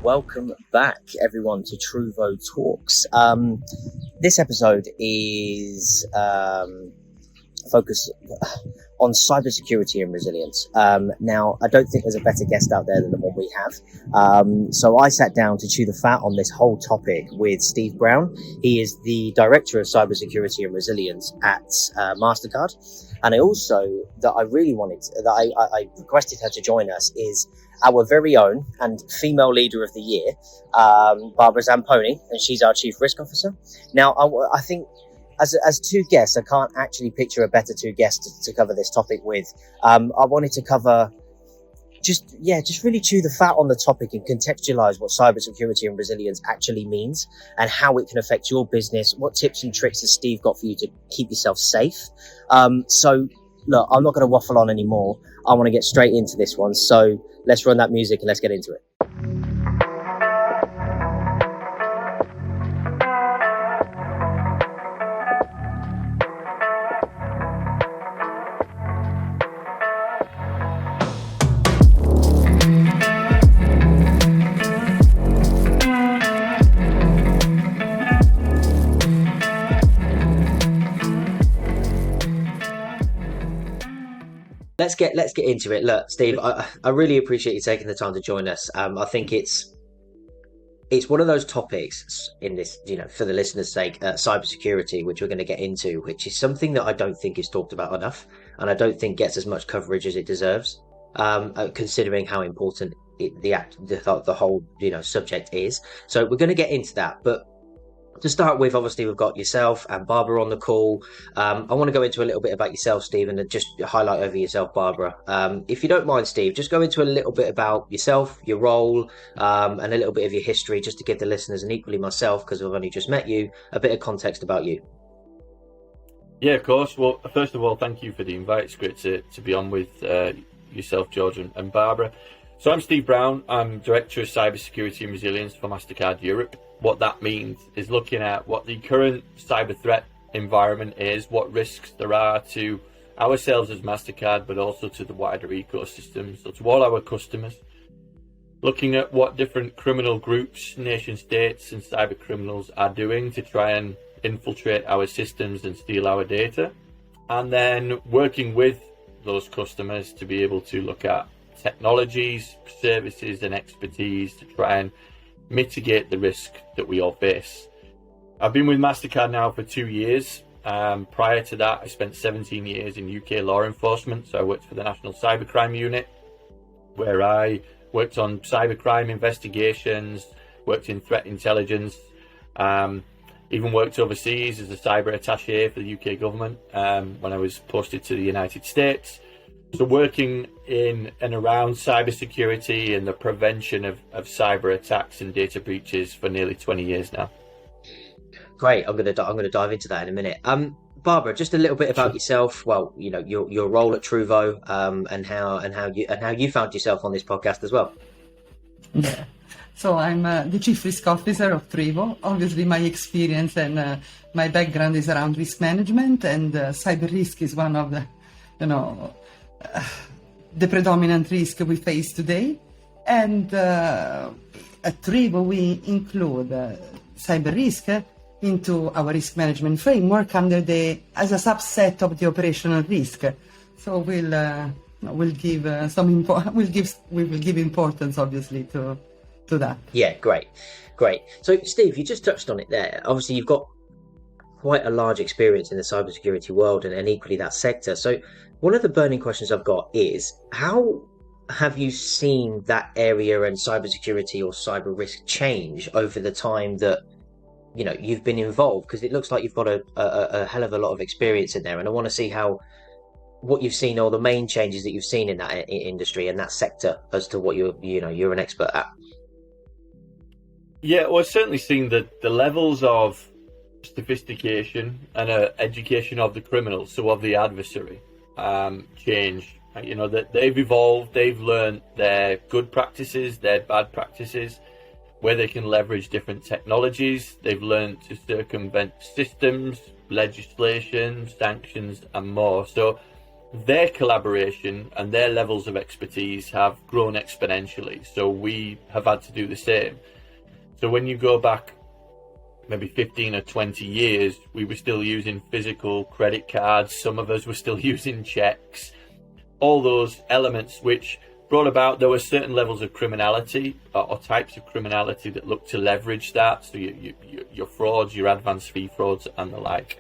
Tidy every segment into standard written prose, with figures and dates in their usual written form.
welcome back everyone to TruevoTalks. This episode is focused on cybersecurity and resilience. Now, I don't think there's a better guest out there than the one we have. So I sat down to chew the fat on this whole topic with Steve Brown. He is the Director of Cybersecurity and Resilience at Mastercard. And I requested her to join us is our very own and female leader of the year, Barbara Zamponi, and she's our Chief Risk Officer. Now, I think as two guests, I can't actually picture a better two guests to cover this topic with. I wanted to cover just really chew the fat on the topic and contextualize what cybersecurity and resilience actually means and how it can affect your business. What tips and tricks has Steve got for you to keep yourself safe? So look, I'm not going to waffle on anymore. I want to get straight into this one. So let's run that music and let's get into it. Let's get into it. Look, Steve, I really appreciate you taking the time to join us. I think it's one of those topics in this, for the listeners' sake, cybersecurity, which we're going to get into, which is something that I don't think is talked about enough, and I don't think gets as much coverage as it deserves, considering how important the whole subject is. So we're going to get into that, but to start with, obviously, we've got yourself and Barbara on the call. I want to go into a little bit about yourself, Steve, and just highlight over yourself, Barbara. If you don't mind, Steve, just go into a little bit about yourself, your role, and a little bit of your history, just to give the listeners, and equally myself, because I've only just met you, a bit of context about you. Yeah, of course. Well, first of all, thank you for the invite. It's great to be on with yourself, George, and Barbara. So I'm Steve Brown. I'm Director of Cybersecurity and Resilience for Mastercard Europe. What that means is looking at what the current cyber threat environment is, what risks there are to ourselves as Mastercard, but also to the wider ecosystem, so to all our customers. Looking at what different criminal groups, nation states and cyber criminals are doing to try and infiltrate our systems and steal our data. And then working with those customers to be able to look at technologies, services and expertise to try and mitigate the risk that we all face. I've been with Mastercard now for 2 years. Prior to that, I spent 17 years in UK law enforcement. So I worked for the National Cybercrime Unit, where I worked on cybercrime investigations, worked in threat intelligence, even worked overseas as a cyber attaché for the UK government when I was posted to the United States. So working in and around cybersecurity and the prevention of cyber attacks and data breaches for nearly 20 years now. Great. I'm going to dive into that in a minute. Barbara, just a little bit about yourself. Well, your role at Truvo, and how you found yourself on this podcast as well. Yeah. So I'm the Chief Risk Officer of Truvo. Obviously, my experience and my background is around risk management, and cyber risk is one of the, the predominant risk we face today. And at Truvo, we include cyber risk into our risk management framework as a subset of the operational risk. So we'll give importance, obviously, to that. Yeah, great. So, Steve, you just touched on it there. Obviously, you've got quite a large experience in the cybersecurity world and equally that sector. So one of the burning questions I've got is, how have you seen that area and cybersecurity or cyber risk change over the time that you've been involved? Because it looks like you've got a hell of a lot of experience in there, and I want to see what you've seen, or the main changes that you've seen in that industry and that sector, as to what you're an expert at. Yeah, well, I've certainly seen that the levels of sophistication and education of the criminals, so of the adversary, change. That they've evolved, they've learned their good practices, their bad practices, where they can leverage different technologies. They've learned to circumvent systems, legislation, sanctions, and more. So their collaboration and their levels of expertise have grown exponentially. So we have had to do the same. So when you go back maybe 15 or 20 years, we were still using physical credit cards. Some of us were still using checks. All those elements which brought about, there were certain levels of criminality or types of criminality that look to leverage that. So your frauds, your advance fee frauds and the like.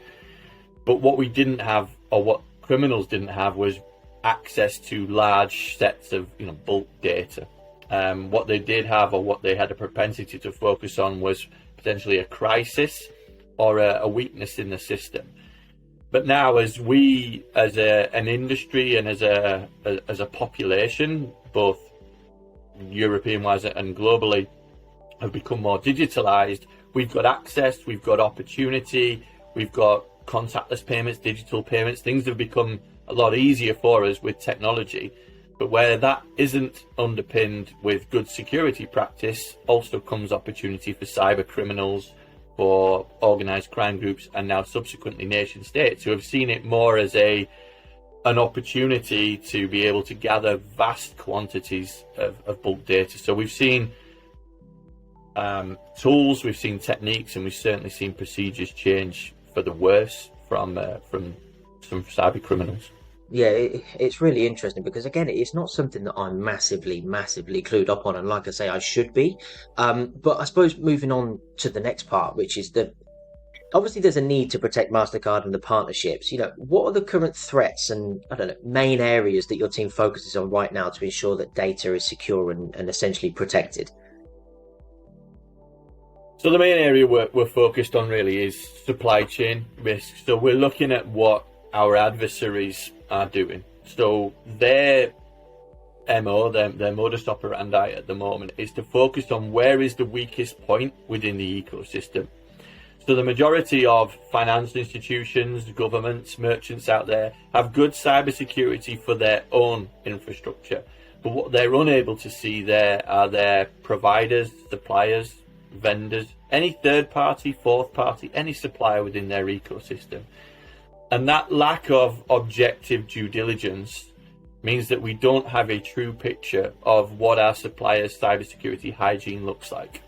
But what we didn't have, or what criminals didn't have, was access to large sets of bulk data. What they did have, or what they had a propensity to focus on, was potentially a crisis or a weakness in the system. But now, as we, as an industry and as a population, both European-wise and globally, have become more digitalized, we've got access, we've got opportunity, we've got contactless payments, digital payments. Things have become a lot easier for us with technology. But where that isn't underpinned with good security practice, also comes opportunity for cyber criminals, for organized crime groups, and now subsequently nation states, who have seen it more as an opportunity to be able to gather vast quantities of bulk data. So we've seen tools, we've seen techniques, and we've certainly seen procedures change for the worse from some cyber criminals. Yeah, it's really interesting because, again, it's not something that I'm massively clued up on, and like I say, I should be. But I suppose moving on to the next part, which is obviously there's a need to protect Mastercard and the partnerships. What are the current threats and, I don't know, main areas that your team focuses on right now to ensure that data is secure and essentially protected? So the main area we're focused on really is supply chain risk. So we're looking at what our adversaries are doing. So their MO, their modus operandi at the moment, is to focus on where is the weakest point within the ecosystem. So the majority of financial institutions, governments, merchants out there have good cybersecurity for their own infrastructure. But what they're unable to see there are their providers, suppliers, vendors, any third party, fourth party, any supplier within their ecosystem. And that lack of objective due diligence means that we don't have a true picture of what our suppliers' cybersecurity hygiene looks like.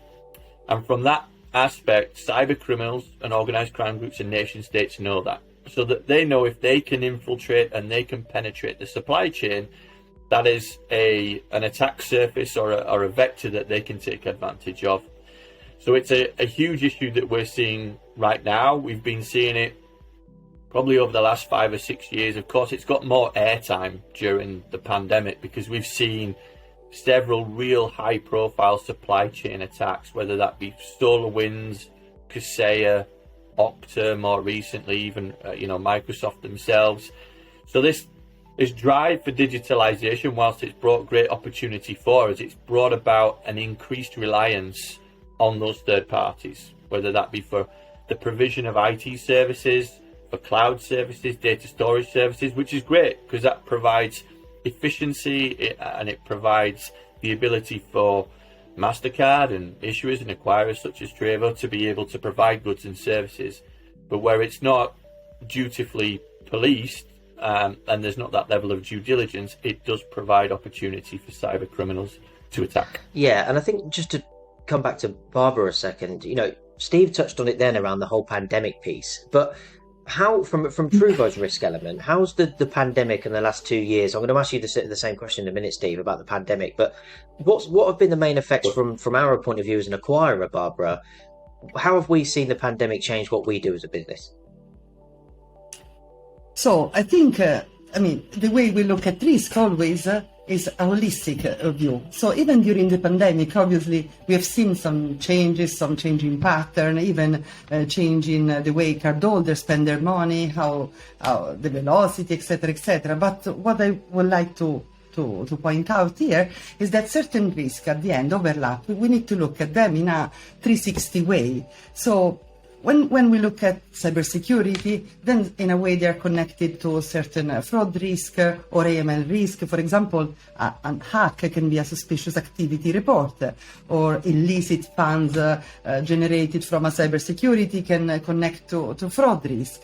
And from that aspect, cyber criminals and organized crime groups and nation states know that. So that they know if they can infiltrate and they can penetrate the supply chain, that is an attack surface or a vector that they can take advantage of. So it's a huge issue that we're seeing right now. We've been seeing it probably over the last 5 or 6 years. Of course, it's got more airtime during the pandemic because we've seen several real high-profile supply chain attacks, whether that be SolarWinds, Kaseya, Okta, more recently, even Microsoft themselves. So this drive for digitalization, whilst it's brought great opportunity for us, it's brought about an increased reliance on those third parties, whether that be for the provision of IT services, for cloud services, data storage services, which is great because that provides efficiency and it provides the ability for Mastercard and issuers and acquirers such as Truevo to be able to provide goods and services. But where it's not dutifully policed and there's not that level of due diligence, it does provide opportunity for cyber criminals to attack. Yeah, and I think just to come back to Barbara a second, Steve touched on it then around the whole pandemic piece, but how, from Truevo's risk element, how's the pandemic in the last 2 years? I'm going to ask you the same question in a minute, Steve, about the pandemic, but what have been the main effects from our point of view as an acquirer, Barbara? How have we seen the pandemic change what we do as a business? So I think, the way we look at risk always is a holistic view. So even during the pandemic, obviously, we have seen some changes, some changing pattern, even changing the way cardholders spend their money, how the velocity, etc., etc. But what I would like to point out here is that certain risks at the end overlap. We need to look at them in a 360 way. So when we look at cybersecurity, then in a way they are connected to certain fraud risk or AML risk. For example, a hack can be a suspicious activity report, or illicit funds generated from a cybersecurity can connect to fraud risk.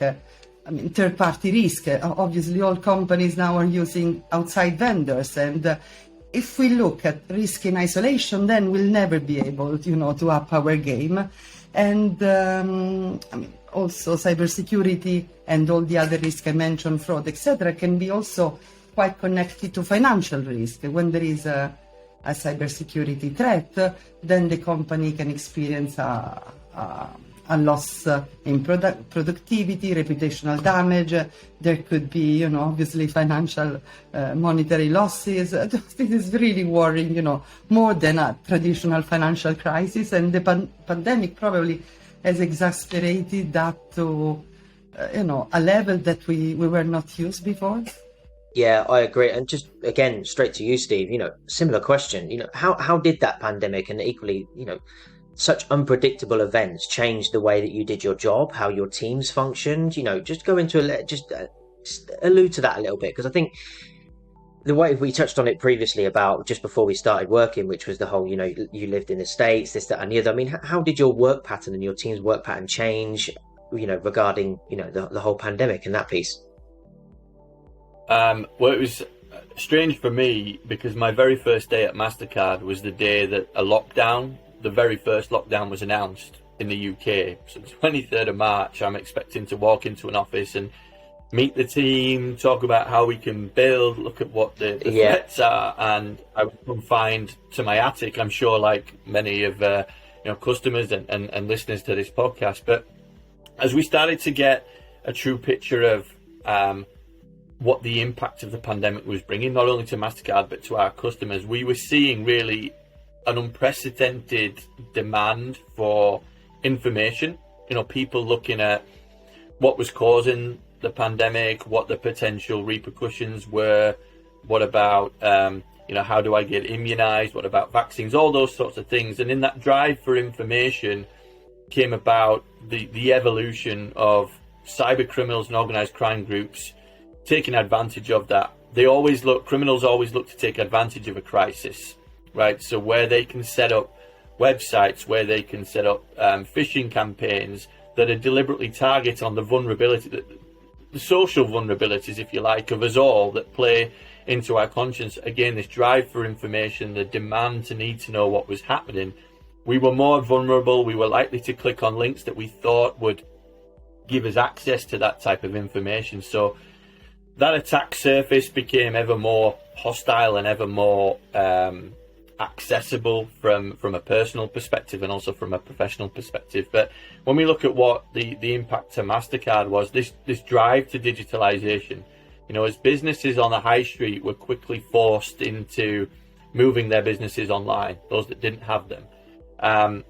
third-party risk. Obviously, all companies now are using outside vendors, and if we look at risk in isolation, then we'll never be able, to up our game. And also cybersecurity and all the other risks I mentioned, fraud, etc., can be also quite connected to financial risk. When there is a cybersecurity threat, then the company can experience a loss in productivity, reputational damage. There could be, obviously financial, monetary losses. This is really worrying, more than a traditional financial crisis. And the pandemic probably has exacerbated that to, a level that we were not used before. Yeah, I agree. And just again, straight to you, Steve, similar question, how did that pandemic and equally, such unpredictable events change the way that you did your job, how your teams functioned? Just go into just allude to that a little bit, because I think the way we touched on it previously about just before we started working, which was the whole, you lived in the States, this, that, and the other. I mean, how did your work pattern and your team's work pattern change, regarding, the whole pandemic and that piece? Well, it was strange for me because my very first day at Mastercard was the day that the very first lockdown was announced in the UK. So 23rd of March, I'm expecting to walk into an office and meet the team, talk about how we can build, look at what the threats are, and I was confined to my attic, I'm sure, like many of customers and listeners to this podcast. But as we started to get a true picture of what the impact of the pandemic was bringing, not only to Mastercard but to our customers, we were seeing really an unprecedented demand for information. People looking at what was causing the pandemic, what the potential repercussions were, what about how do I get immunized, what about vaccines, all those sorts of things. And in that drive for information came about the evolution of cyber criminals and organized crime groups taking advantage of that. Criminals always look to take advantage of a crisis, right? So where they can set up websites, where they can set up phishing campaigns that are deliberately targeted on the vulnerability, the social vulnerabilities, if you like, of us all that play into our conscience. Again, this drive for information, the demand to need to know what was happening. We were more vulnerable. We were likely to click on links that we thought would give us access to that type of information. So that attack surface became ever more hostile and ever more accessible from a personal perspective and also from a professional perspective. But when we look at what the impact to Mastercard was, this drive to digitalization, as businesses on the high street were quickly forced into moving their businesses online, those that didn't have them,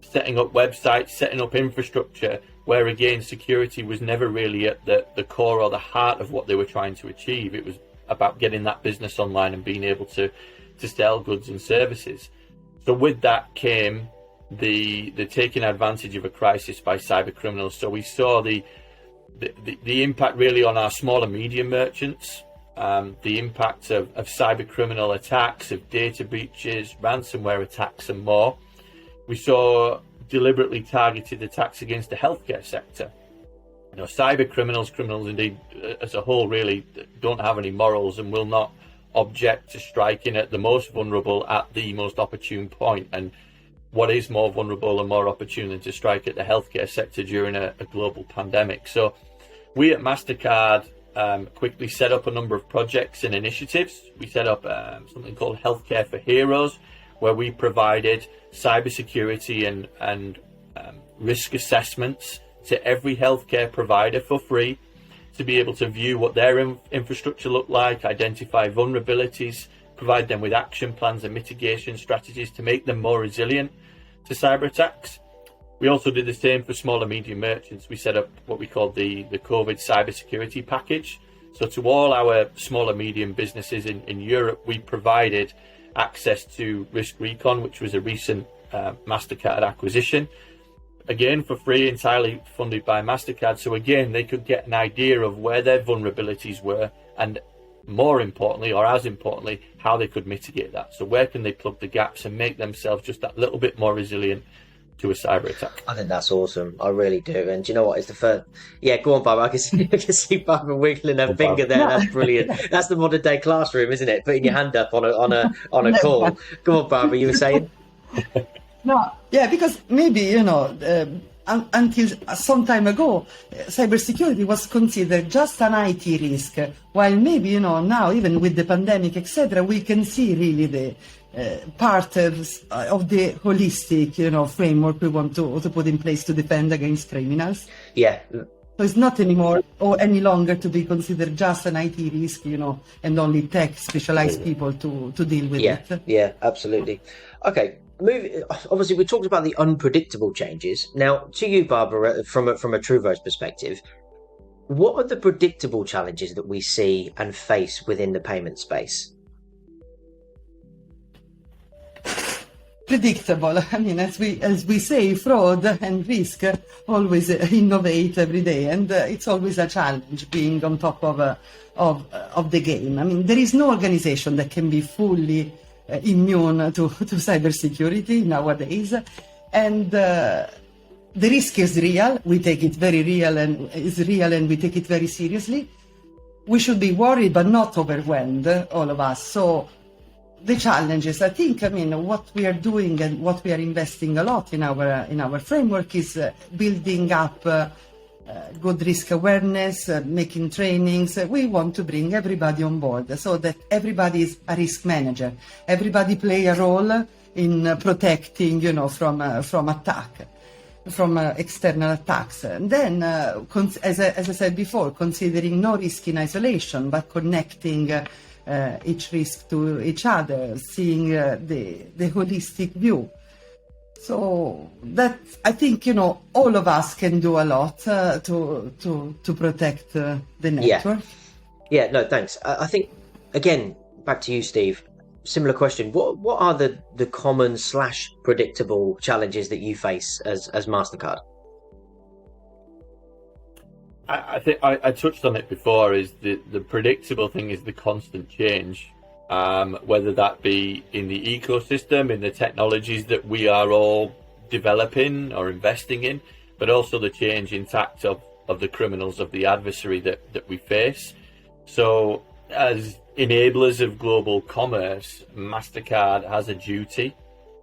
setting up websites, setting up infrastructure, where again security was never really at the core or the heart of what they were trying to achieve. It was about getting that business online and being able to sell goods and services. So with that came the taking advantage of a crisis by cyber criminals. So we saw the impact really on our small and medium merchants, the impact of cyber criminal attacks, of data breaches, ransomware attacks and more. We saw deliberately targeted attacks against the healthcare sector. Cyber criminals indeed as a whole really don't have any morals and will not object to striking at the most vulnerable at the most opportune point. And what is more vulnerable and more opportune than to strike at the healthcare sector during a global pandemic? So we at Mastercard quickly set up a number of projects and initiatives. We set up something called Healthcare for Heroes, where we provided cybersecurity and risk assessments to every healthcare provider for free, to be able to view what their infrastructure looked like, identify vulnerabilities, provide them with action plans and mitigation strategies to make them more resilient to cyber attacks. We also did the same for small and medium merchants. We set up what we called the COVID cybersecurity package. So to all our small and medium businesses in Europe, we provided access to Risk Recon, which was a recent Mastercard acquisition. Again, for free, entirely funded by Mastercard. So again, they could get an idea of where their vulnerabilities were, and more importantly, or as importantly, how they could mitigate that. So where can they plug the gaps and make themselves just that little bit more resilient to a cyber attack. I think that's awesome. I really do. And do you know what? It's the first. Yeah, go on, Barbara. I can see Barbara wiggling her finger there. No. That's brilliant. That's the modern day classroom, isn't it? Putting your hand up on a call. Go on, Barbara. You were saying? No, yeah, because maybe, until some time ago, cybersecurity was considered just an IT risk, while maybe, now, even with the pandemic, etc., we can see really the part of the holistic, framework we want to put in place to defend against criminals. Yeah. So it's not anymore or any longer to be considered just an IT risk, and only tech specialized people to deal with it. Yeah, absolutely. Okay. Obviously, we talked about the unpredictable changes. Now, to you, Barbara, from a Truvo's perspective, what are the predictable challenges that we see and face within the payment space? Predictable. I mean, as we say, fraud and risk always innovate every day, and it's always a challenge being on top of the game. I mean, there is no organization that can be fully immune to cybersecurity nowadays, and the risk is real. We take it very real, and we take it very seriously. We should be worried, but not overwhelmed, all of us. So the challenges, I think, what we are doing and what we are investing a lot in our framework is building up good risk awareness, making trainings. We want to bring everybody on board so that everybody is a risk manager. Everybody play a role in protecting, from attack, from external attacks. And then, as I said before, considering no risk in isolation, but connecting each risk to each other, seeing the holistic view. So that, I think, all of us can do a lot to protect the network. Yeah, no, thanks. I think, again, back to you, Steve, similar question. What are the common / predictable challenges that you face as Mastercard? I think I touched on it before, is the predictable thing is the constant change, whether that be in the ecosystem, in the technologies that we are all developing or investing in, but also the change in tact of the criminals, of the adversary that we face. So as enablers of global commerce, Mastercard has a duty,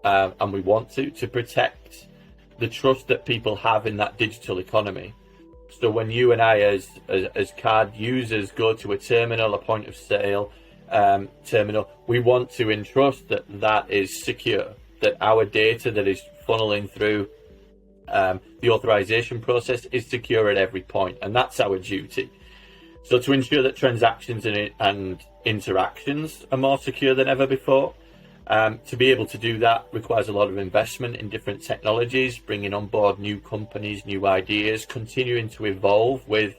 and we want to protect the trust that people have in that digital economy. So when you and I, as card users, go to a terminal, a point of sale terminal, we want to entrust that is secure, that our data that is funneling through the authorization process is secure at every point, and that's our duty. So to ensure that transactions and interactions are more secure than ever before, to be able to do that requires a lot of investment in different technologies, bringing on board new companies, new ideas, continuing to evolve with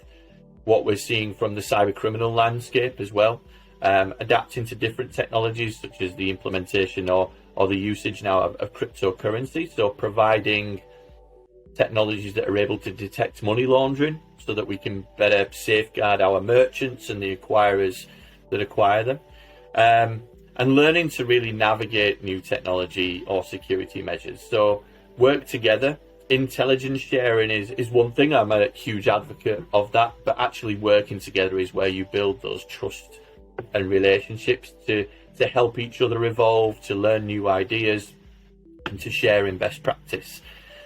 what we're seeing from the cyber criminal landscape as well, adapting to different technologies such as the implementation or the usage now of cryptocurrency. So providing technologies that are able to detect money laundering so that we can better safeguard our merchants and the acquirers that acquire them. And learning to really navigate new technology or security measures. So work together. Intelligence sharing is one thing. I'm a huge advocate of that, but actually working together is where you build those trust and relationships to help each other evolve, to learn new ideas, and to share in best practice.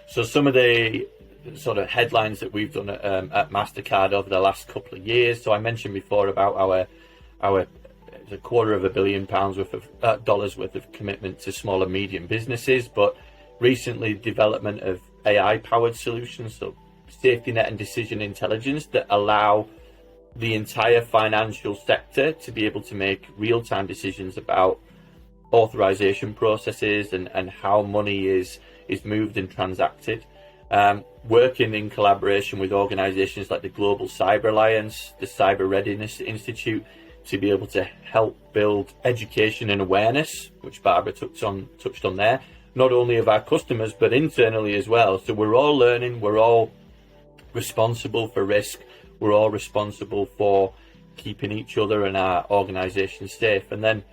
So some of the sort of headlines that we've done at Mastercard over the last couple of years. So I mentioned before about our $250 million worth of dollars worth of commitment to small and medium businesses, but recently development of AI-powered solutions, so safety net and decision intelligence that allow the entire financial sector to be able to make real-time decisions about authorization processes and how money is moved and transacted. Working in collaboration with organizations like the Global Cyber Alliance, the Cyber Readiness Institute, to be able to help build education and awareness, which Barbara touched on there, not only of our customers, but internally as well. So we're all learning, we're all responsible for risk, we're all responsible for keeping each other and our organization safe. And then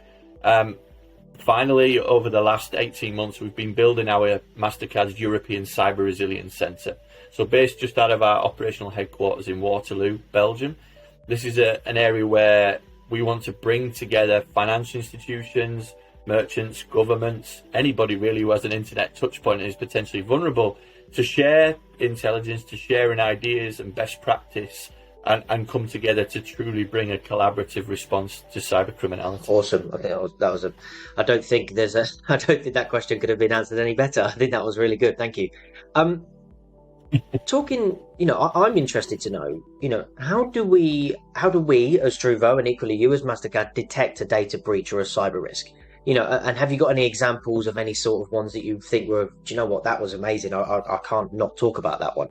finally, over the last 18 months, we've been building our Mastercards European Cyber Resilience Centre. So based just out of our operational headquarters in Waterloo, Belgium. This is an area where we want to bring together financial institutions, merchants, governments, anybody really who has an internet touchpoint and is potentially vulnerable, to share intelligence, to share in ideas and best practice, and come together to truly bring a collaborative response to cyber criminality. Awesome. I think that was a. I don't think that question could have been answered any better. I think that was really good. Thank you. Talking, I'm interested to know, how do we as Truvo, and equally you as Mastercard, detect a data breach or a cyber risk? And have you got any examples of any sort of ones that you think were, do you know what, that was amazing. I can't not talk about that one.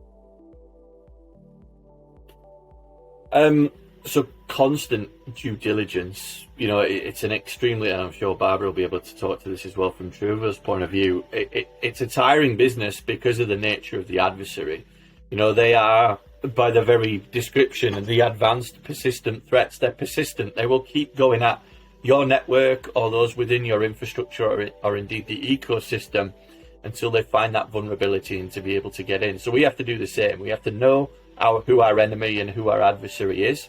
So constant due diligence, it's an extremely, and I'm sure Barbara will be able to talk to this as well from Truvo's point of view. It's a tiring business because of the nature of the adversary. They are, by the very description of the advanced persistent threats, they're persistent. They will keep going at your network or those within your infrastructure or indeed the ecosystem until they find that vulnerability and to be able to get in. So we have to do the same. We have to know who our enemy and who our adversary is.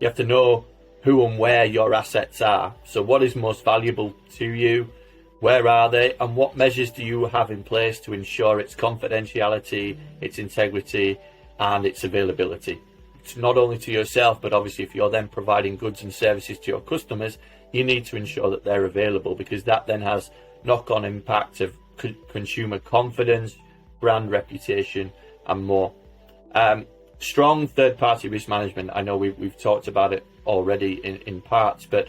You have to know who and where your assets are. So what is most valuable to you? Where are they? And what measures do you have in place to ensure its confidentiality, its integrity, and its availability? It's not only to yourself, but obviously if you're then providing goods and services to your customers, you need to ensure that they're available, because that then has knock-on impact of consumer confidence, brand reputation, and more. Strong third-party risk management. I know we've talked about it already in parts, but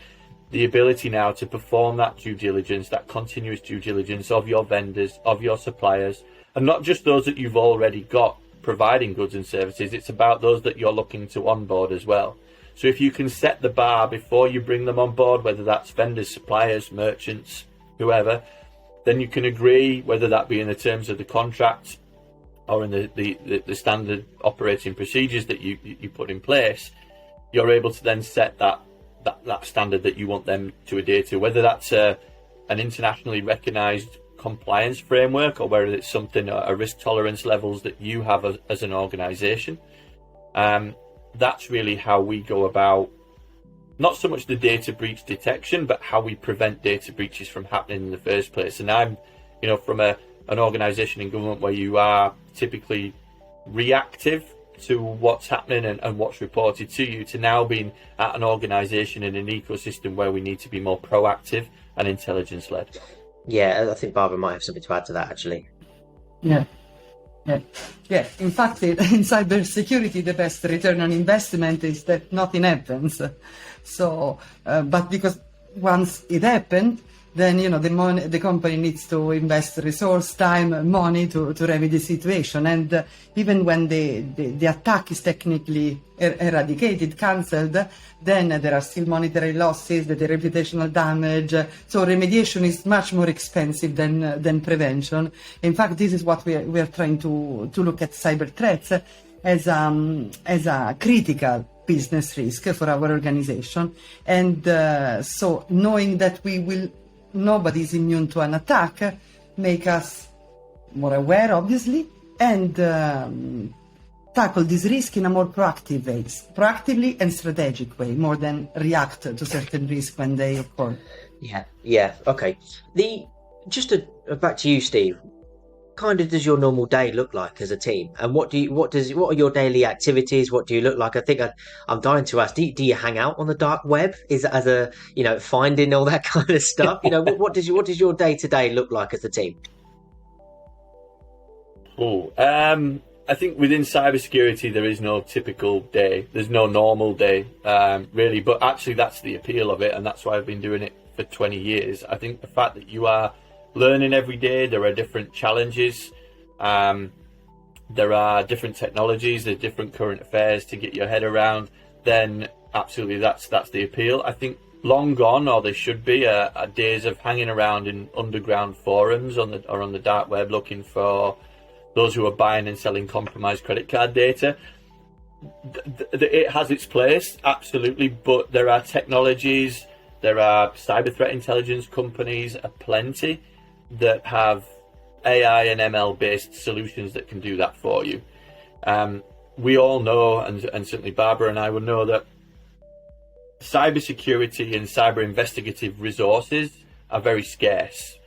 the ability now to perform that due diligence, that continuous due diligence of your vendors, of your suppliers, and not just those that you've already got providing goods and services. It's about those that you're looking to onboard as well. So if you can set the bar before you bring them on board, whether that's vendors, suppliers, merchants, whoever, then you can agree, whether that be in the terms of the contract or in the standard operating procedures that you put in place. You're able to then set that standard that you want them to adhere to, whether that's an internationally recognized compliance framework or whether it's something, a risk tolerance levels that you have as an organization. That's really how we go about not so much the data breach detection, but how we prevent data breaches from happening in the first place. And I'm, from an organization in government where you are typically reactive to what's happening and what's reported to you, to now being at an organization in an ecosystem where we need to be more proactive and intelligence led. Yeah, I think Barbara might have something to add to that, actually. Yeah. In fact, in cybersecurity, the best return on investment is that nothing happens. So, but because once it happened, then the company needs to invest resource, time, money to remedy the situation. And even when the attack is technically eradicated, cancelled, then there are still monetary losses, the reputational damage. So remediation is much more expensive than prevention. In fact, this is what we are trying to look at cyber threats as a critical business risk for our organization. And so knowing that nobody is immune to an attack, make us more aware, obviously, and tackle this risk in a more proactively and strategic way, more than react to certain risks when they occur. Yeah. Okay. Back to you, Steve. Kind of does your normal day look like as a team, and what are your daily activities? What do you look like? I think I'm dying to ask, do you hang out on the dark web? Is it as a finding all that kind of stuff? What does your day to day look like as a team? I think within cybersecurity there is no typical day. There's no normal day, really. But actually, that's the appeal of it, and that's why I've been doing it for 20 years. I think the fact that you are learning every day, there are different challenges, there are different technologies, there's different current affairs to get your head around, then absolutely that's the appeal. I think long gone, or they should be, are days of hanging around in underground forums on the dark web looking for those who are buying and selling compromised credit card data. It has its place, absolutely, but there are technologies, There are cyber threat intelligence companies aplenty that have AI and ML based solutions that can do that for you. We all know, and certainly Barbara and I would know, that cybersecurity and cyber investigative resources are very scarce.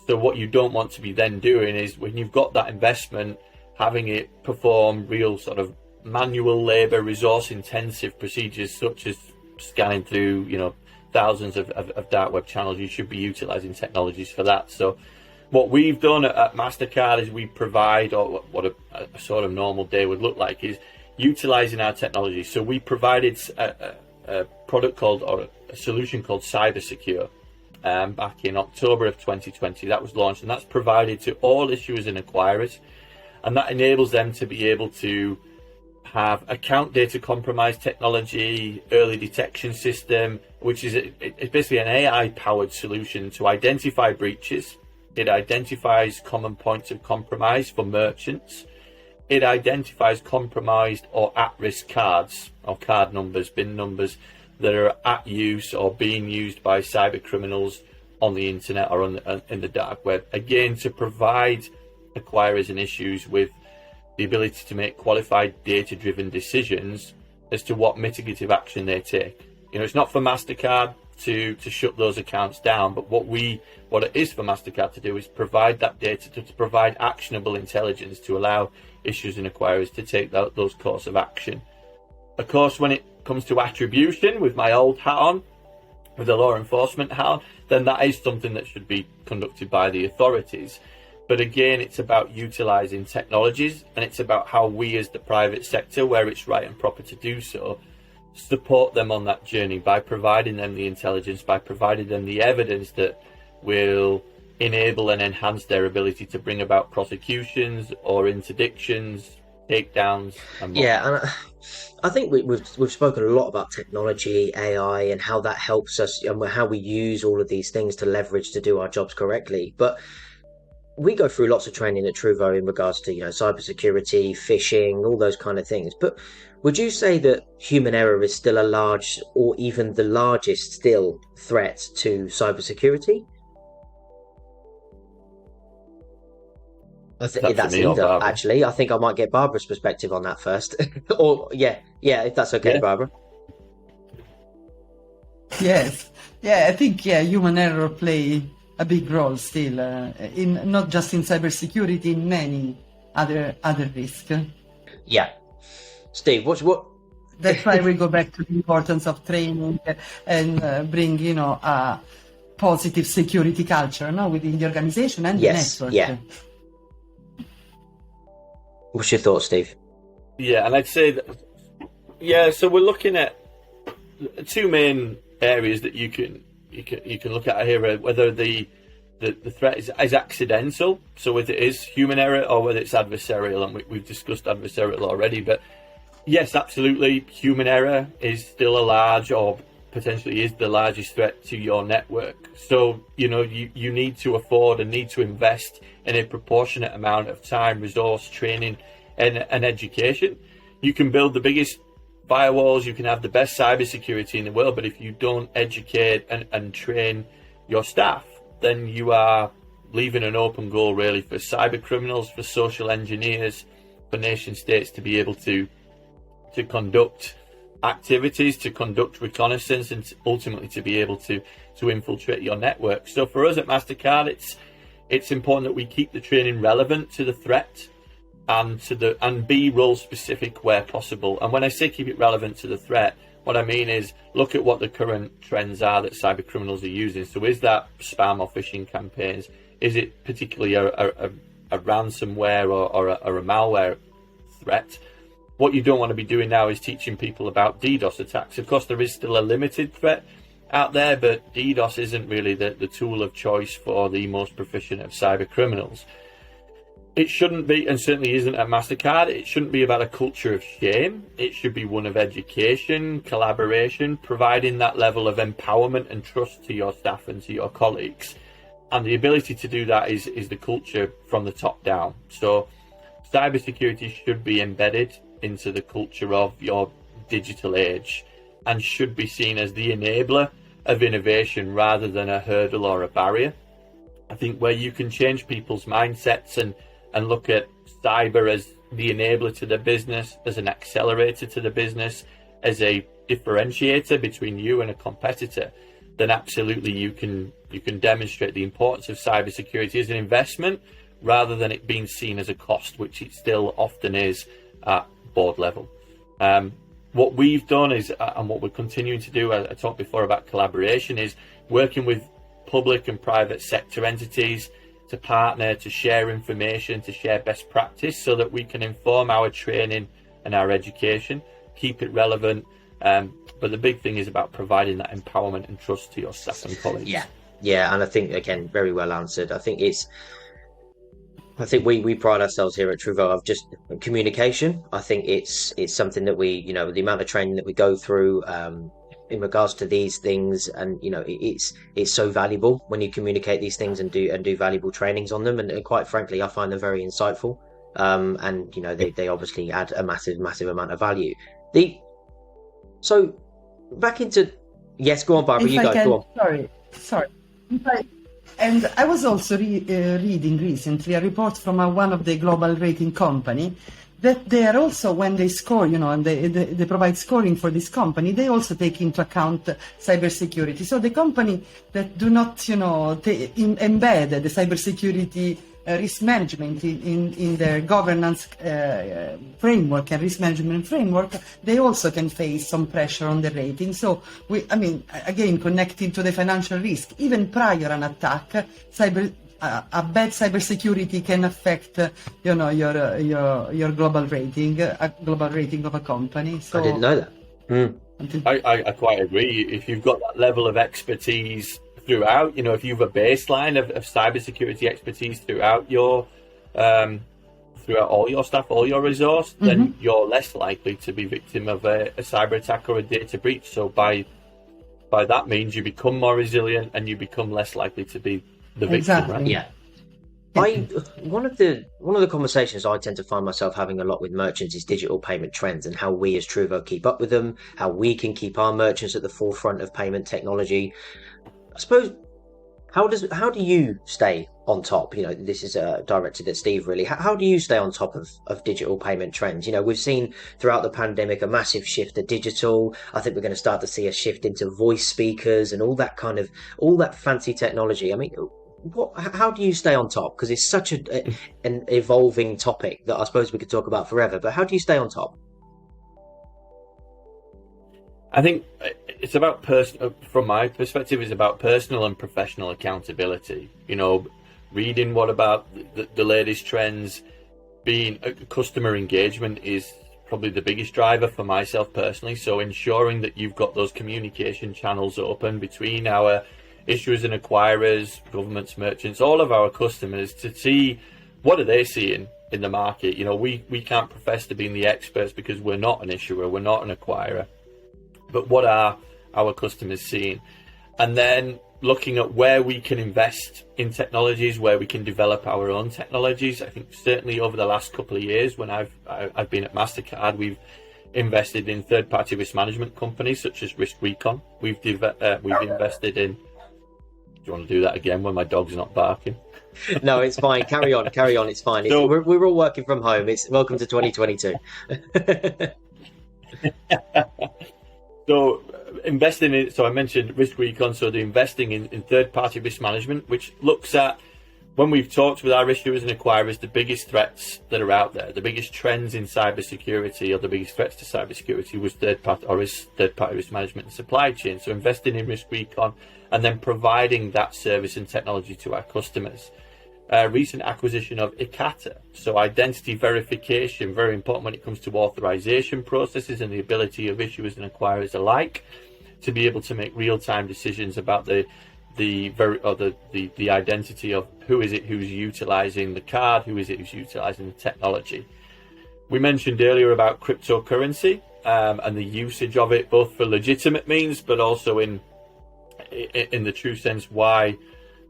So what you don't want to be then doing is, when you've got that investment, having it perform real sort of manual labor, resource intensive procedures such as scanning through, thousands of dark web channels. You should be utilizing technologies for that. So what we've done at Mastercard is we provide, or what a sort of normal day would look like, is utilizing our technology. So we provided a product called, or a solution called Cybersecurity back in October of 2020. That was launched, and that's provided to all issuers and acquirers, and that enables them to be able to have account data compromise technology, early detection system, which is it's basically an AI powered solution to identify breaches. It identifies common points of compromise for merchants. It identifies compromised or at-risk cards, or card numbers, BIN numbers, that are at use or being used by cyber criminals on the internet or in the dark web. Again, to provide acquirers and issues with the ability to make qualified data-driven decisions as to what mitigative action they take. It's not for Mastercard to shut those accounts down, but what it is for Mastercard to do is provide that data, to provide actionable intelligence to allow issuers and acquirers to take those course of action. Of course, when it comes to attribution, with my old hat on, with the law enforcement hat on, then that is something that should be conducted by the authorities. But again, it's about utilizing technologies, and it's about how we as the private sector, where it's right and proper to do so, support them on that journey by providing them the intelligence, by providing them the evidence that will enable and enhance their ability to bring about prosecutions or interdictions, takedowns, and more. Yeah, and I think we've spoken a lot about technology, AI, and how that helps us, and how we use all of these things to leverage to do our jobs correctly. But we go through lots of training at Truvo in regards to, cybersecurity, phishing, all those kind of things. But would you say that human error is still a large, or even the largest still, threat to cybersecurity? That's either, actually. I think I might get Barbara's perspective on that first. Or, yeah, if that's okay, Barbara. Yes. Yeah, I think, human error play a big role still, in not just in cybersecurity, in many other risks. Yeah. Steve, what? That's why we go back to the importance of training and bring, a positive security culture, within the organization and the network. Yeah. What's your thoughts, Steve? Yeah, and I'd say that, so we're looking at two main areas that you can look at here, whether the threat is accidental, so whether it is human error, or whether it's adversarial, and we've discussed adversarial already. But yes, absolutely, human error is still a large, or potentially is the largest threat to your network. So you need to afford and need to invest in a proportionate amount of time, resource, training, and education. You can build the biggest firewalls, you can have the best cybersecurity in the world, but if you don't educate and train your staff, then you are leaving an open goal really for cyber criminals, for social engineers, for nation states to be able to conduct activities, to conduct reconnaissance, and ultimately to be able to infiltrate your network. So for us at Mastercard, it's important that we keep the training relevant to the threat and be role specific where possible. And when I say keep it relevant to the threat, what I mean is look at what the current trends are that cyber criminals are using. So is that spam or phishing campaigns? Is it particularly a ransomware or a malware threat? What you don't want to be doing now is teaching people about DDoS attacks. Of course, there is still a limited threat out there, but DDoS isn't really the tool of choice for the most proficient of cyber criminals. It shouldn't be, and certainly isn't at Mastercard, it shouldn't be about a culture of shame. It should be one of education, collaboration, providing that level of empowerment and trust to your staff and to your colleagues. And the ability to do that is the culture from the top down. So cybersecurity should be embedded into the culture of your digital age and should be seen as the enabler of innovation rather than a hurdle or a barrier. I think where you can change people's mindsets and look at cyber as the enabler to the business, as an accelerator to the business, as a differentiator between you and a competitor, then absolutely you can demonstrate the importance of cybersecurity as an investment rather than it being seen as a cost, which it still often is at board level. What we've done is, and what we're continuing to do, I talked before about collaboration, is working with public and private sector entities to partner, to share information, to share best practice so that we can inform our training and our education, keep it relevant. But the big thing is about providing that empowerment and trust to your staff and colleagues. Yeah, and I think, again, very well answered. I think we pride ourselves here at Truvo of just communication. I think it's something that we, the amount of training that we go through in regards to these things, and it's so valuable when you communicate these things and do valuable trainings on them. And quite frankly, I find them very insightful. And they obviously add a massive amount of value. So back into yes, go on, Barbara. Go on. Sorry. And I was also reading recently a report from one of the global rating company that they are also, when they score, and they provide scoring for this company, they also take into account cybersecurity. So the company that do not, embed the cybersecurity risk management in their governance framework and risk management framework, they also can face some pressure on the rating. So again, connecting to the financial risk, even prior an attack, a bad cybersecurity can affect your global rating of a company. So I didn't know that. I quite agree. If you've got that level of expertise throughout, if you have a baseline of cybersecurity expertise throughout all your staff, all your resource, then you're less likely to be victim of a cyber attack or a data breach. So by that means you become more resilient and you become less likely to be the victim. Exactly. Right? Yeah. One of the conversations I tend to find myself having a lot with merchants is digital payment trends and how we as Truvo keep up with them, how we can keep our merchants at the forefront of payment technology. I suppose, how do you stay on top? This is directed at Steve, really. How do you stay on top of digital payment trends? We've seen throughout the pandemic a massive shift to digital. I think we're going to start to see a shift into voice speakers and all that fancy technology. How do you stay on top? Because it's such an evolving topic that I suppose we could talk about forever. But how do you stay on top? I think it's about from my perspective, it's about personal and professional accountability. Reading what about the latest trends. Being customer engagement is probably the biggest driver for myself personally. So ensuring that you've got those communication channels open between our issuers and acquirers, governments, merchants, all of our customers, to see what are they seeing in the market. We can't profess to being the experts because we're not an issuer, we're not an acquirer. But what are our customers seeing? And then looking at where we can invest in technologies, where we can develop our own technologies. I think certainly over the last couple of years, when I've been at Mastercard, we've invested in third-party risk management companies such as Risk Recon. We've invested in. Do you want to do that again when my dog's not barking? No, it's fine. Carry on. It's fine. We're all working from home. It's welcome to 2022. So investing in, so I mentioned Risk Recon, so the investing in third-party risk management, which looks at, when we've talked with our issuers and acquirers, the biggest threats that are out there, the biggest trends in cybersecurity, or the biggest threats to cybersecurity was third-party risk management and supply chain. So investing in Risk Recon and then providing that service and technology to our customers. Recent acquisition of Ikata, so identity verification, very important when it comes to authorization processes and the ability of issuers and acquirers alike to be able to make real-time decisions about the identity of who's utilizing the card, who's utilizing the technology. We mentioned earlier about cryptocurrency and the usage of it, both for legitimate means, but also in the true sense why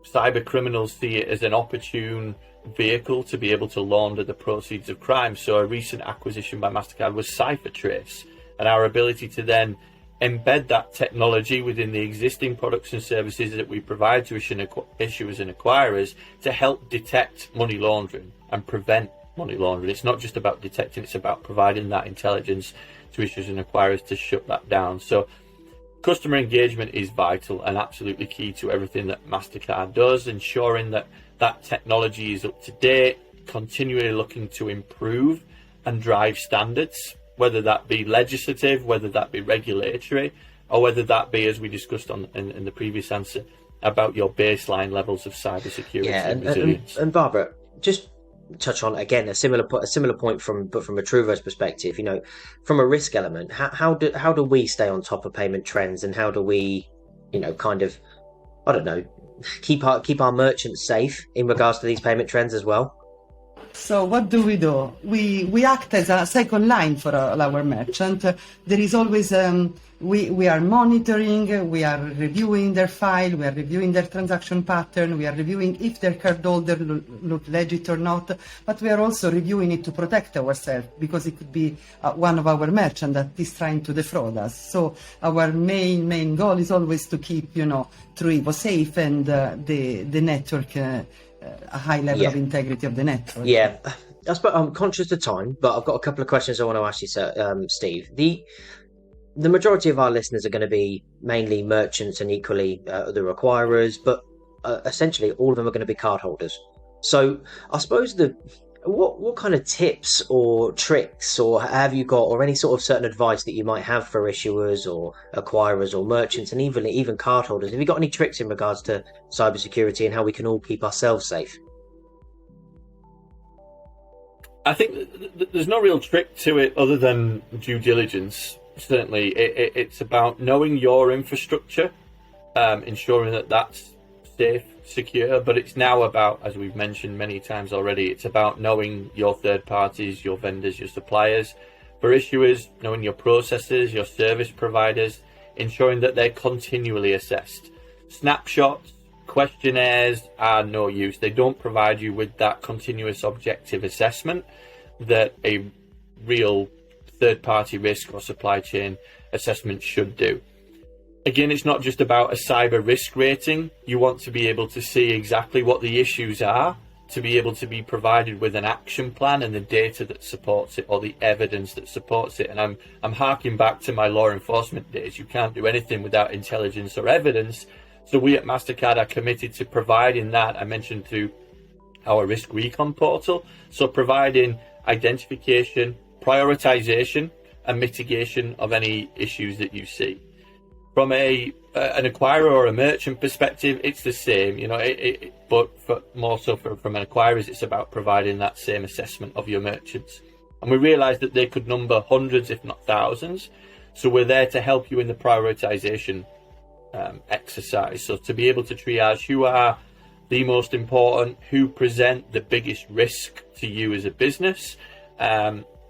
cyber criminals see it as an opportune vehicle to be able to launder the proceeds of crime. So a recent acquisition by Mastercard was CipherTrace, and our ability to then embed that technology within the existing products and services that we provide to issuers and acquirers to help detect money laundering and prevent money laundering. It's not just about detecting, it's about providing that intelligence to issuers and acquirers to shut that down. So customer engagement is vital and absolutely key to everything that Mastercard does, ensuring that that technology is up to date, continually looking to improve and drive standards, whether that be legislative, whether that be regulatory, or whether that be, as we discussed in the previous answer, about your baseline levels of cybersecurity and resilience. And Barbara, just touch on again a similar point from a Truevo's perspective. You know, from a risk element, how do we stay on top of payment trends, and how do we, you know, kind of, I don't know, keep our merchants safe in regards to these payment trends as well? So what do? We act as a second line for our merchant. There is always, we are monitoring, we are reviewing their file, we are reviewing their transaction pattern, we are reviewing if their cardholder look legit or not, but we are also reviewing it to protect ourselves, because it could be one of our merchants that is trying to defraud us. So our main goal is always to keep, you know, Truevo safe and the network, a high level of integrity of the network. Yeah, I'm conscious of time, but I've got a couple of questions I want to ask you, sir, Steve. The majority of our listeners are going to be mainly merchants and equally the acquirers, but essentially all of them are going to be cardholders. So I suppose what kind of tips or tricks or have you got, or any sort of certain advice that you might have for issuers or acquirers or merchants and even cardholders? Have you got any tricks in regards to cybersecurity and how we can all keep ourselves safe? I think there's no real trick to it other than due diligence. Certainly, it's about knowing your infrastructure, ensuring that that's safe, secure, but it's now about, as we've mentioned many times already, it's about knowing your third parties, your vendors, your suppliers. For issuers, knowing your processors, your service providers, ensuring that they're continually assessed. Snapshots, questionnaires are no use. They don't provide you with that continuous objective assessment that a real third-party risk or supply chain assessment should do. Again, it's not just about a cyber risk rating. You want to be able to see exactly what the issues are, to be able to be provided with an action plan and the data that supports it, or the evidence that supports it. And I'm harking back to my law enforcement days. You can't do anything without intelligence or evidence. So we at Mastercard are committed to providing that. I mentioned through our risk recon portal. So providing identification, prioritization, and mitigation of any issues that you see. From an acquirer or a merchant perspective, it's the same, you know. But more so from an acquirer, it's about providing that same assessment of your merchants. And we realise that they could number hundreds, if not thousands. So we're there to help you in the prioritization exercise. So to be able to triage who are the most important, who present the biggest risk to you as a business.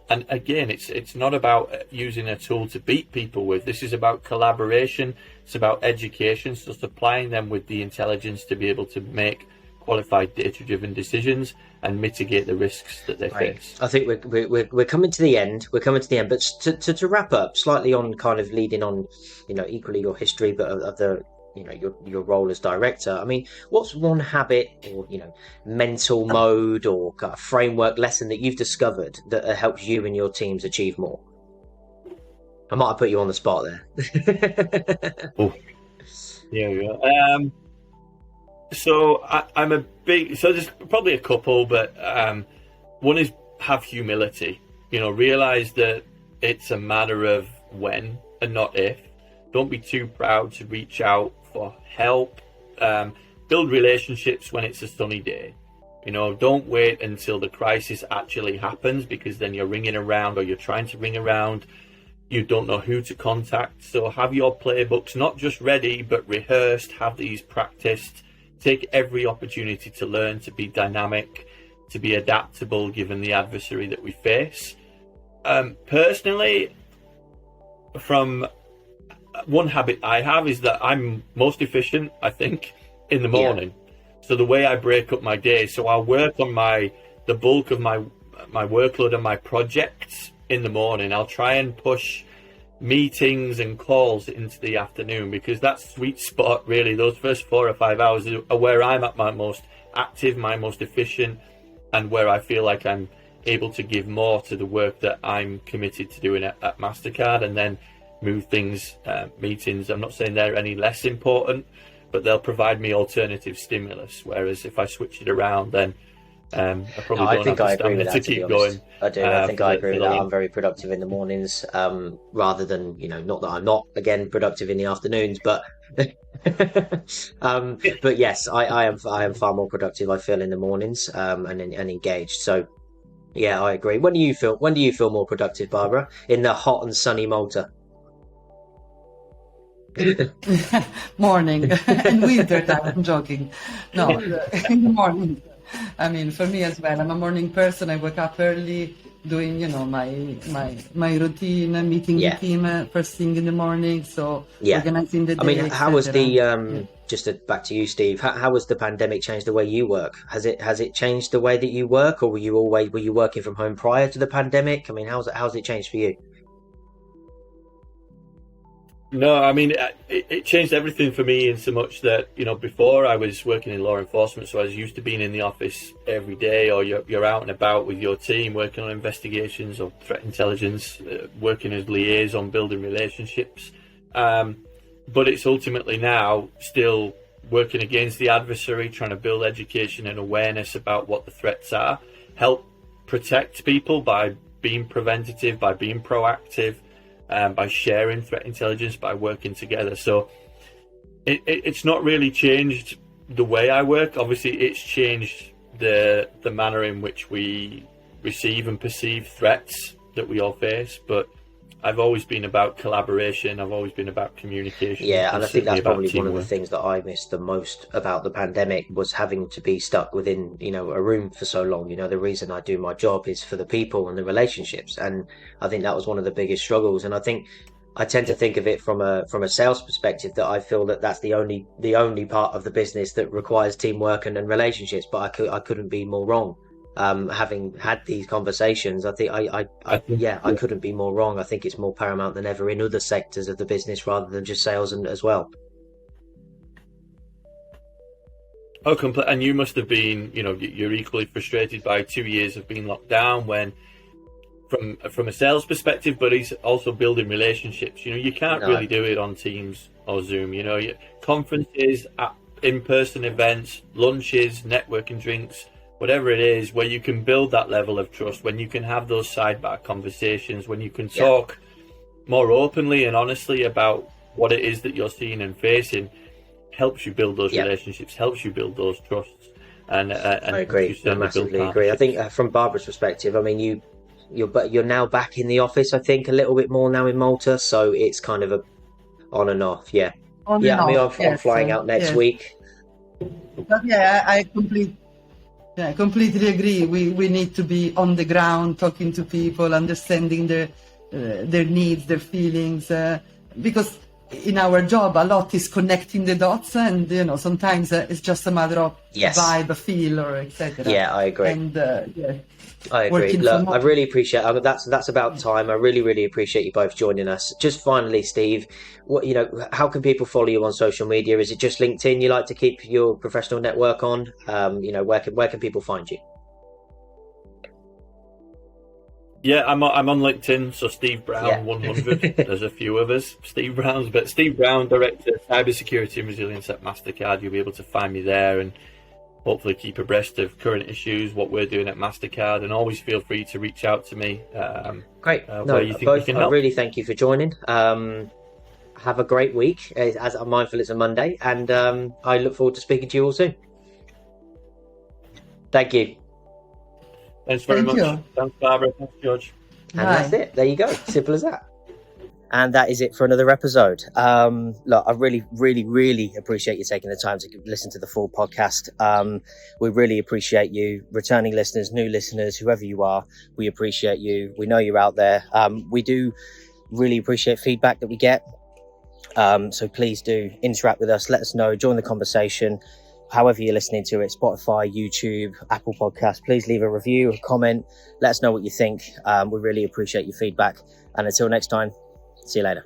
And again, it's not about using a tool to beat people with. This is about collaboration. It's about education. So supplying them with the intelligence to be able to make qualified data-driven decisions and mitigate the risks that they face. I think we're coming to the end. We're coming to the end. But to wrap up slightly on kind of leading on, you know, equally your history, but of the, you know, your role as director. I mean, what's one habit or, you know, mental mode or kind of framework lesson that you've discovered that helps you and your teams achieve more? I might have put you on the spot there. Oh, yeah. So I'm a big. So there's probably a couple, but one is have humility. You know, realize that it's a matter of when and not if. Don't be too proud to reach out for help. Build relationships when it's a sunny day. You know, don't wait until the crisis actually happens, because then you're ringing around, or you're trying to ring around. You don't know who to contact. So have your playbooks not just ready, but rehearsed. Have these practiced. Take every opportunity to learn, to be dynamic, to be adaptable given the adversary that we face. Personally, from one habit I have is that I'm most efficient, I think, in the morning. Yeah. So the way I break up my day, so I'll work on the bulk of my workload and my projects in the morning. I'll try and push meetings and calls into the afternoon, because that sweet spot, really, those first 4 or 5 hours are where I'm at my most active, my most efficient, and where I feel like I'm able to give more to the work that I'm committed to doing at Mastercard, and then move things, meetings. I'm not saying they're any less important, but they'll provide me alternative stimulus. Whereas if I switch it around, then I probably don't have the stamina to keep going. I do. I think I agree with that. I'm very productive in the mornings, rather than, not that I'm not, again, productive in the afternoons, but but yes, I am far more productive, I feel, in the mornings, and engaged. So yeah, I agree. When do you feel more productive, Barbara, in the hot and sunny Malta? Morning and winter time. I'm joking. No, in the morning. I mean, for me as well, I'm a morning person. I wake up early, doing my routine, meeting the team first thing in the morning. So organizing the day. I mean, how was the back to you, Steve? How has the pandemic changed the way you work? Has it changed the way that you work, or were you working from home prior to the pandemic? I mean, how's it changed for you? No, I mean, it changed everything for me in so much that, before I was working in law enforcement, so I was used to being in the office every day, or you're out and about with your team working on investigations or threat intelligence, working as liaison, building relationships. But it's ultimately now still working against the adversary, trying to build education and awareness about what the threats are, help protect people by being preventative, by being proactive, by sharing threat intelligence, by working together. So it's not really changed the way I work. Obviously, it's changed the manner in which we receive and perceive threats that we all face. But I've always been about collaboration. I've always been about communication. Yeah, and I think that's probably one of the things that I missed the most about the pandemic, was having to be stuck within, a room for so long. The reason I do my job is for the people and the relationships, and I think that was one of the biggest struggles. And I think I tend to think of it from a sales perspective, that I feel that that's the only part of the business that requires teamwork and relationships. But I couldn't be more wrong. Having had these conversations, I think I couldn't be more wrong. I think it's more paramount than ever in other sectors of the business, rather than just sales as well. Oh, and you must have been, you're equally frustrated by 2 years of being locked down, when from a sales perspective, but he's also building relationships. You can't really do it on Teams or Zoom. Conferences, in-person events, lunches, networking drinks, whatever it is, where you can build that level of trust, when you can have those sidebar conversations, when you can talk more openly and honestly about what it is that you're seeing and facing, helps you build those relationships, helps you build those trusts. And I agree. I massively agree. I think from Barbara's perspective, I mean, you're now back in the office, I think, a little bit more now in Malta, so it's kind of a on and off. I'm flying out next week. But I completely agree. We need to be on the ground, talking to people, understanding their needs, their feelings, because in our job a lot is connecting the dots, and sometimes it's just a matter of vibe, a feel, or etc. I agree. And I agree. Look, I really appreciate. That's about time. I really, really appreciate you both joining us. Just finally, Steve, how can people follow you on social media? Is it just LinkedIn you like to keep your professional network on? Where can people find you? Yeah, I'm on LinkedIn. So Steve Brown 100. There's a few of us, Steve Browns, but Steve Brown, Director of Cybersecurity and Resilience at Mastercard. You'll be able to find me there, and hopefully keep abreast of current issues, what we're doing at Mastercard, and always feel free to reach out to me. Great. Where you think we can help. I really thank you for joining. Have a great week, as I'm mindful it's a Monday, and I look forward to speaking to you all soon. Thank you. Thanks very much. Thanks, Barbara. Thanks, George. And that's it. There you go. Simple as that. And that is it for another episode. Look, I really, really, really appreciate you taking the time to listen to the full podcast. We really appreciate you, returning listeners, new listeners, whoever you are. We appreciate you. We know you're out there. We do really appreciate feedback that we get. So please do interact with us. Let us know. Join the conversation. However you're listening to it, Spotify, YouTube, Apple Podcasts, please leave a review, a comment. Let us know what you think. We really appreciate your feedback. And until next time, See you later.